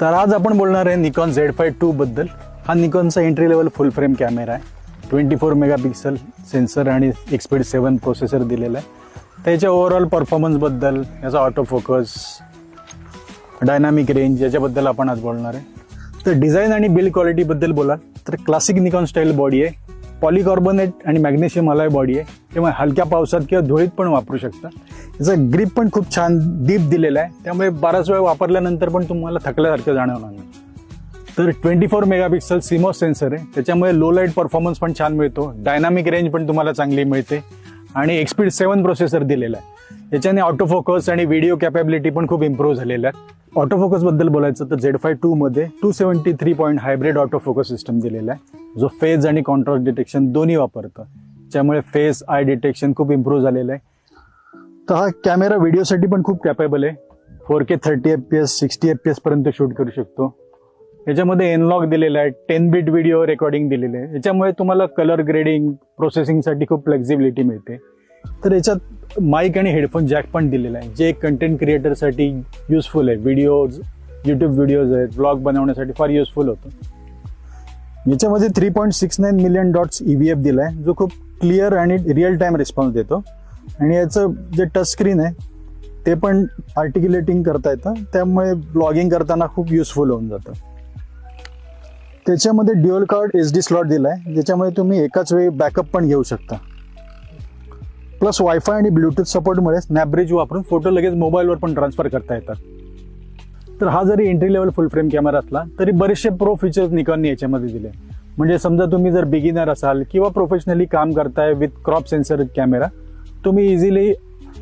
तर आज आपण बोलणार आहे निकॉन Z5 II बद्दल। हा निकॉनचा entry level full frame camera आहे। 24 मेगापिक्सल सेन्सर आणि एक्सपीड 7 प्रोसेसर दिलेला आहे। त्याच्या ओव्हरऑल परफॉर्मन्स बद्दल, याचा ऑटो फोकस, डायनामिक रेंज याच्याबद्दल आपण आज बोलणार आहे। तर डिझाईन आणि बिल्ड क्वालिटी बद्दल बोलाल तर क्लासिक निकॉन स्टाईल बॉडी आहे, पॉलीकार्बोनेट आणि मॅग्नेशियम अलॉय बॉडी आहे, त्यामुळे हलक्या पावसात किंवा धुळीत पण वापरू शकता। याचा ग्रिप पण खूप छान डीप दिलेला आहे, त्यामुळे बराच वेळ वापरल्यानंतर पण तुम्हाला थकल्यासारखं जाणवणार नाही। तर 24 मेगापिक्सल CMOS सेन्सर आहे, त्याच्यामुळे लो लाईट परफॉर्मन्स पण छान मिळतो, डायनामिक रेंज पण तुम्हाला चांगली मिळते आणि एक्सपीड 7 प्रोसेसर दिलेला आहे। याच्याने ऑटो फोकस आणि व्हिडिओ कॅपेबिलिटी पण खूप इम्प्रूव्ह झालेल्या आहेत। ऑटो फोकस बद्दल बोलायचं तर Z5 II मध्ये 273 point hybrid auto focus system दिलेला आहे, जो फेज आणि कॉन्ट्रास्ट डिटेक्शन दोन्ही वापरतं, त्यामुळे फेस आय डिटेक्शन खूप इम्प्रूव्ह झालेलं आहे। तर हा कॅमेरा व्हिडिओसाठी पण खूप कॅपेबल आहे, 4K 30 FPS 60 FPS पर्यंत शूट करू शकतो। याच्यामध्ये एनलॉग दिलेला आहे, 10 बिट व्हिडिओ रेकॉर्डिंग दिलेले आहे, याच्यामुळे तुम्हाला कलर ग्रेडिंग प्रोसेसिंगसाठी खूप फ्लेक्झिबिलिटी मिळते। तर याच्यात माईक आणि हेडफोन जॅक पण दिलेला आहे, जे कंटेंट क्रिएटरसाठी युजफुल आहे। व्हिडिओज, यूट्यूब व्हिडिओज आहेत, ब्लॉग बनवण्यासाठी फार युजफुल होतं। याच्यामध्ये 3.69 मिलियन डॉट्स EVF दिला आहे, जो खूप क्लिअर आणि रिअल टाइम रिस्पॉन्स देतो। आणि याचं जे टच स्क्रीन आहे ते पण आर्टिक्युलेटिंग करता येतं, त्यामुळे ब्लॉगिंग करताना खूप युजफुल होऊन जातं। त्याच्यामध्ये ड्युअल कार्ड SD स्लॉट दिला आहे, ज्याच्यामुळे तुम्ही एकाच वेळी बॅकअप पण घेऊ शकता। प्लस वायफाय आणि ब्लूटूथ सपोर्टमुळे स्नॅपब्रिज वापरून फोटो लगेच मोबाईलवर पण ट्रान्सफर करता येतात। तर हा जरी entry level full frame camera असला तरी बरेचसे प्रो फीचर्स निकॉनने याच्यामध्ये दिले। म्हणजे समजा तुम्ही जर बिगिनर असाल किंवा प्रोफेशनली काम करताय विथ क्रॉप सेन्सर कॅमेरा, तुम्ही इझिली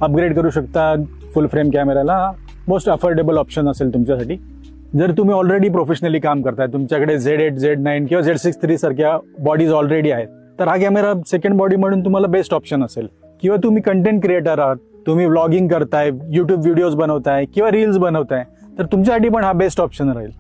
अपग्रेड करू शकता फुल फ्रेम कॅमेराला। मोस्ट अफोर्डेबल ऑप्शन असेल तुमच्यासाठी। जर तुम्ही ऑलरेडी प्रोफेशनली काम करताय, तुमच्याकडे Z8, Z9 किंवा Z6 III सारख्या बॉडीज ऑलरेडी आहेत, तर हा कॅमेरा सेकंड बॉडी म्हणून तुम्हाला बेस्ट ऑप्शन असेल। किंवा तुम्ही कंटेंट क्रिएटर आहात, तुम्ही व्लॉगिंग करताय, युट्यूब व्हिडिओज बनवताय किंवा रील्स बनवताय, तर तुमच्यासाठी पण हा बेस्ट ऑप्शन राहील।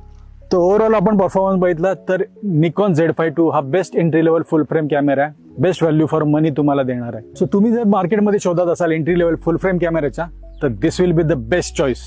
तर ओव्हरऑल आपण परफॉर्मन्स बघितला तर निकॉन Z5 II हा best entry level full frame camera आहे, बेस्ट व्हॅल्यू फॉर मनी तुम्हाला देणार आहे। सो तुम्ही जर मार्केटमध्ये शोधत असाल एंट्री लेवल फुल फ्रेम कॅमेराचा, तर this will be the best choice.